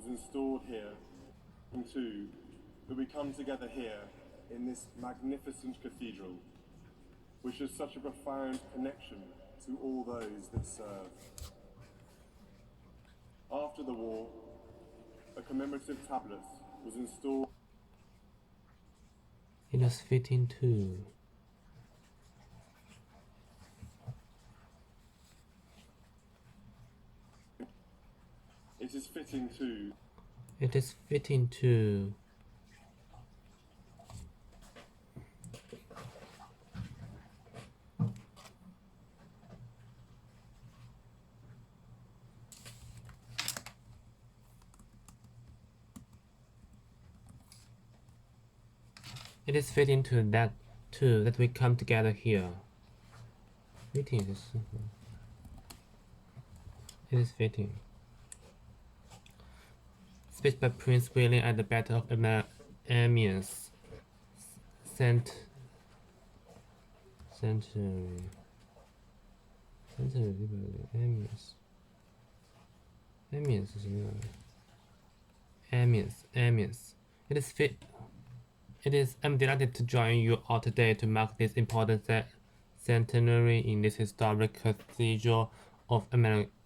was installed here, and too, that we come together here in this magnificent cathedral, which has such a profound connection to all those that serve. After the war, a commemorative tablet was installed. It was fitting too. It is fitting too. It is fitting too. It is fitting to that too that we come together here. Fitting is it is fitting. Speech by Prince William at the Battle of Amiens. Amiens. Amiens 是什么 Amiens. I'm delighted to join you all today to mark this important centenary in this historic cathedral of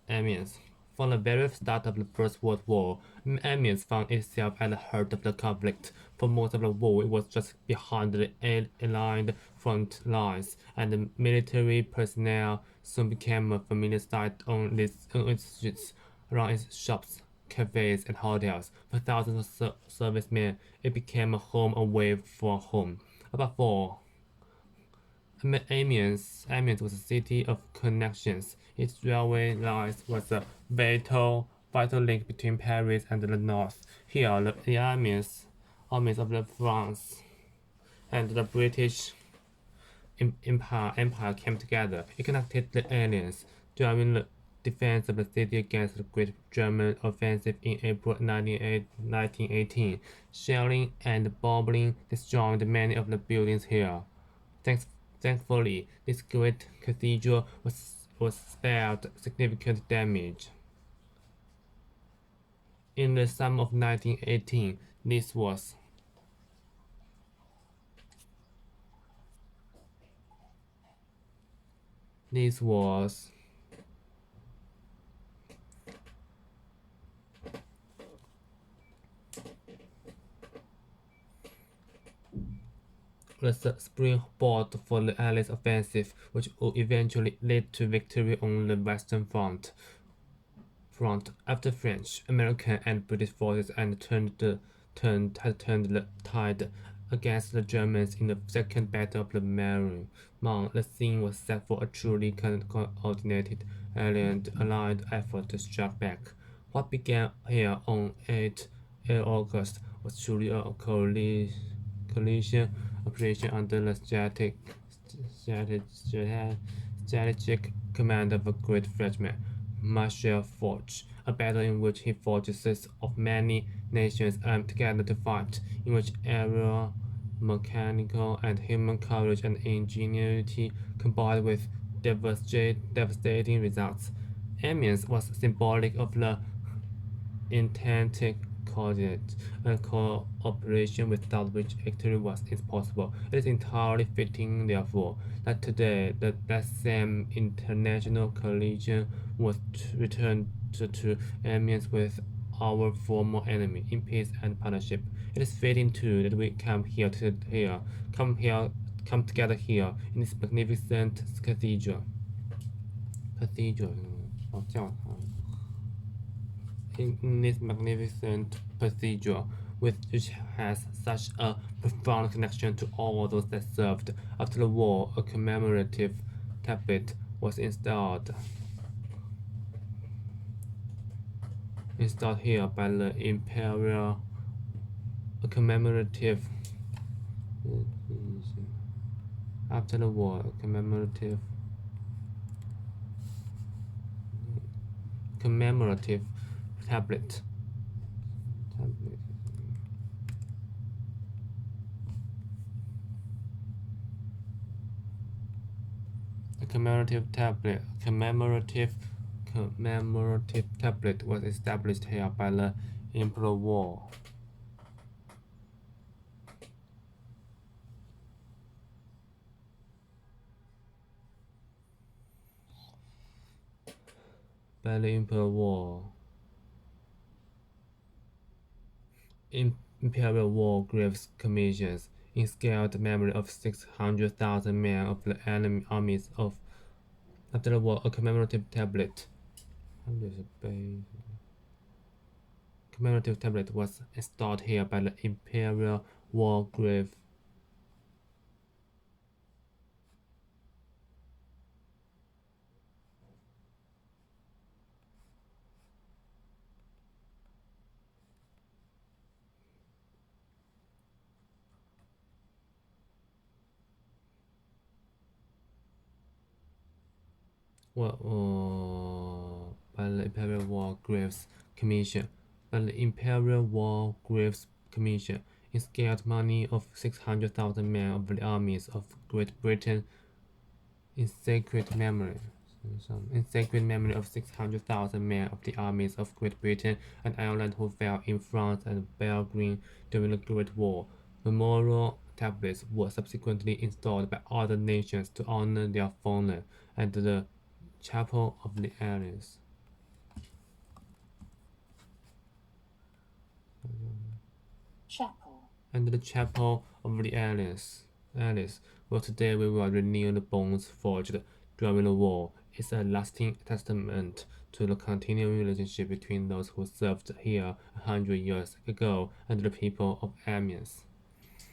Amiens. From the very start of the First World War, Amiens found itself at the heart of the conflict. For most of the war, it was just behind the Allied front lines, and the military personnel soon became a familiar sight on its streets, around its shops, cafes, and hotels. For thousands of servicemen, it became a home away from home. Above all, Amiens was a city of connections. Its railway lines was a vital link between Paris and the north. Here, the armies of the France and the British Empire came together. It connected the allies, driving the defense of the city against the Great German offensive in April 1918. Shelling and bombing destroyed many of the buildings here. Thankfully, this great cathedral was spared significant damage. In the summer of 1918, this was the springboard for the Allies' offensive, which would eventually lead to victory on the Western Front. After French, American, and British forces had turned the tide against the Germans in the Second Battle of the Marne, the scene was set for a truly coordinated Allied effort to strike back. What began here on 8 August was truly a coalition operation under the strategic command of a great Frenchman, Marshal Foch, a battle in which he forces of many nations armed together to fight, in which aerial, mechanical, and human courage and ingenuity combined with devastating results. Amiens was symbolic of the intended cooperation without which victory was impossible. It is entirely fitting, therefore, that today that same international coalition was returned to Amiens with our former enemy in peace and partnership. It is fitting too that we come together here in this magnificent cathedral. In this magnificent cathedral, which has such a profound connection to all those that served. After the war, a commemorative tablet was installed here by the Imperial. A commemorative. After the war, a commemorative tablet. A commemorative tablet was established here by the Emperor War. By the Emperor War. Imperial War Graves Commissions inscribed memory of 600,000 men of the enemy armies of after the war. A commemorative tablet. Commemorative tablet was installed here by the Imperial War Grave. By the Imperial War Graves Commission. By the Imperial War Graves Commission, inscribed money of 600,000 men of the armies of Great Britain in sacred memory. In sacred memory of 600,000 men of the armies of Great Britain and Ireland who fell in France and Belgium during the Great War. Memorial tablets were subsequently installed by other nations to honor their fallen, and the Chapel of the Allies. And the Chapel of the Allies. Well, today we will renew the bones forged during the war. It's a lasting testament to the continuing relationship between those who served here 100 years ago and the people of Amiens.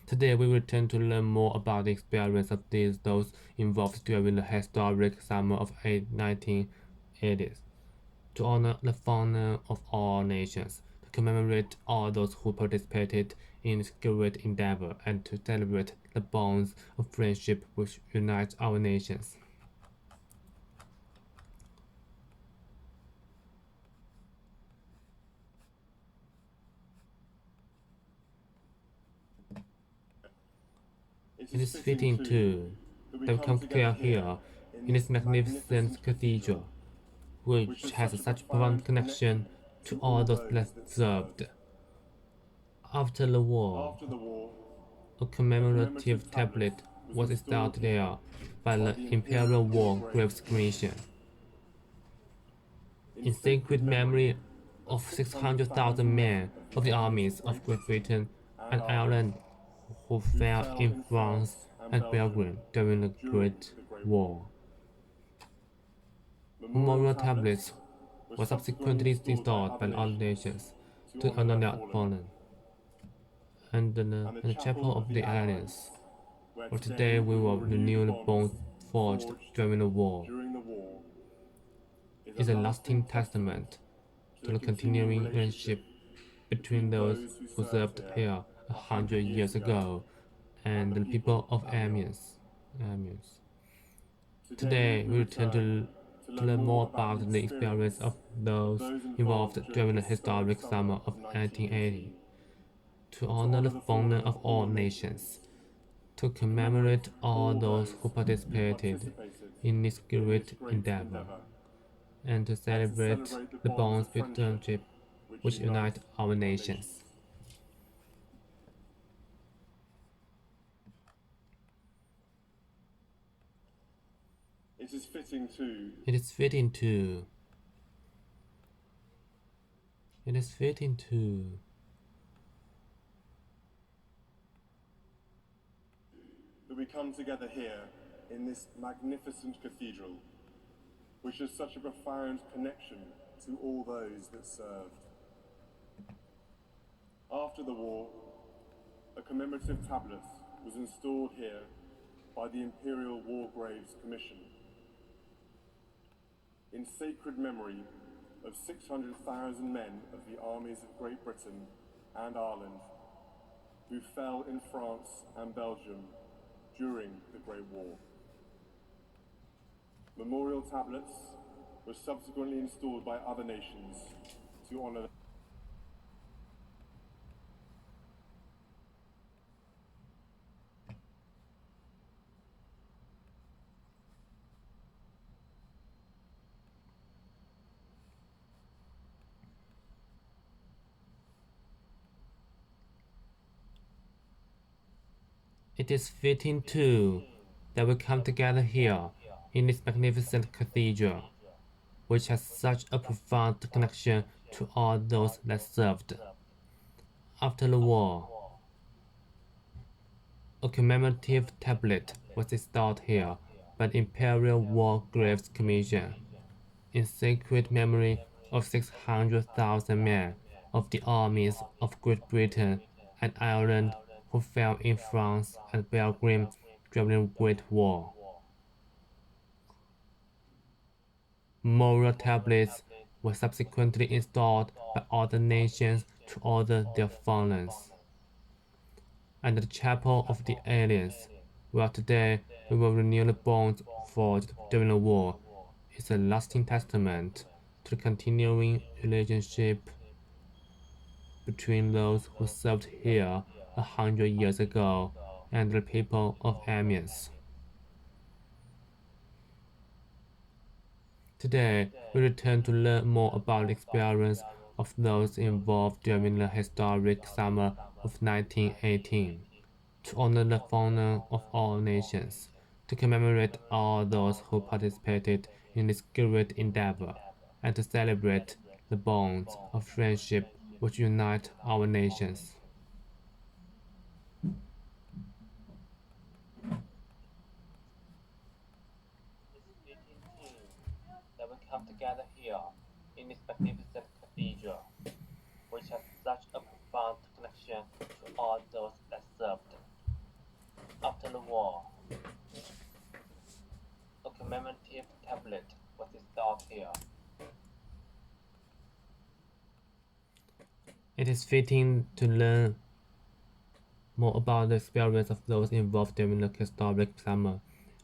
Today we return to learn more about the experience of those involved during the historic summer of 1980s, to honor the founder of all nations, to commemorate all those who participated in this great endeavor, and to celebrate the bonds of friendship which unite our nations. It is fitting too that we come together here in this magnificent cathedral, which has such profound connection to all those left served. After the war, a commemorative tablet was installed there by the Imperial War Graves Commission in sacred memory of 600,000 men of the armies of Great Britain and Ireland who fell in France and Belgium during the Great War. Memorial tablets were subsequently installed by other nations to honor their fallen, and the Chapel of the Allies. Well, today we will renew the bones forged during the war. Is a lasting testament to the continuing friendship between those who served here 100 years ago and the people of Amiens. Today we return to learn more about the experience of those involved during the historic summer of 1980, to honor the founder of all nations, to commemorate all those who participated in this great endeavor, and to celebrate the bonds of friendship which unite our nations. It is fitting too. It is fitting too. It is fitting too. That we come together here in this magnificent cathedral, which has such a profound connection to all those that served. After the war, a commemorative tablet was installed here by the Imperial War Graves Commission in sacred memory of 600,000 men of the armies of Great Britain and Ireland who fell in France and Belgium during the Great War. Memorial tablets were subsequently installed by other nations to honor It is fitting too that we come together here in this magnificent cathedral, which has such a profound connection to all those that served. After the war, a commemorative tablet was installed here by the Imperial War Graves Commission in sacred memory of 600,000 men of the armies of Great Britain and Ireland who fell in France and Belgium during the Great War. Memorial tablets were subsequently installed by other nations to honor their fallen. And the Chapel of the Aliens, where today we will renew the bonds forged during the war, is a lasting testament to the continuing relationship between those who served here 100 years ago and the people of Amiens. Today, we return to learn more about the experience of those involved during the historic summer of 1918, to honor the fallen of all nations, to commemorate all those who participated in this great endeavor, and to celebrate the bonds of friendship which unite our nations. That we come together here in this magnificent cathedral, which has such a profound connection to all those that served. After the war, a commemorative tablet was installed here. It is fitting to learn more about the experience of those involved during the historic summer.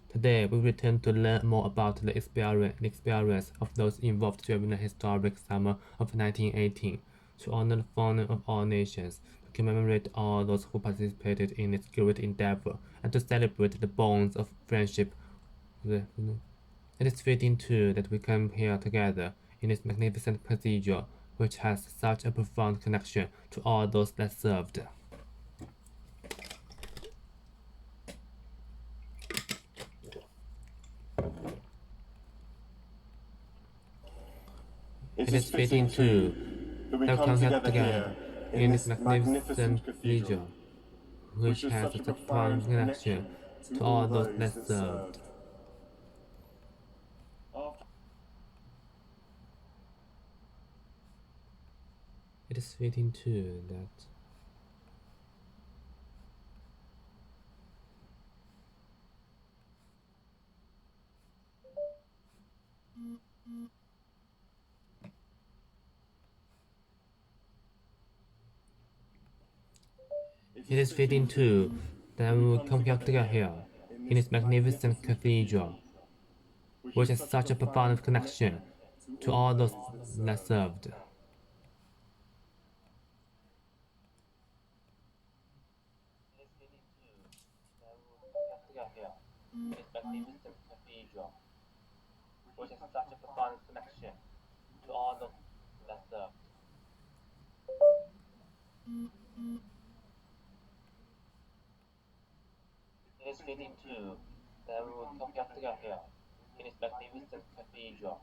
Today, we return to learn more about the experience of those involved during the historic summer of 1918, to honor the fallen of all nations, to commemorate all those who participated in this great endeavor, and to celebrate the bonds of friendship. It is fitting too that we come here together in this magnificent cathedral, which has such a profound connection to all those that served. It is fitting too that we that we come come together together here in this magnificent cathedral, which has such a profound connection to all those that served. served. It is fitting too that it is fitting too that we will come together here in this magnificent cathedral, which has such a profound connection to all those that served. This magnificent cathedral, which has such a profound connection to all those that served. It is fitting too that we will come together here in this magnificent cathedral.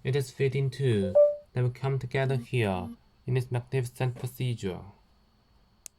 It is fitting too that we come together here in this magnificent cathedral.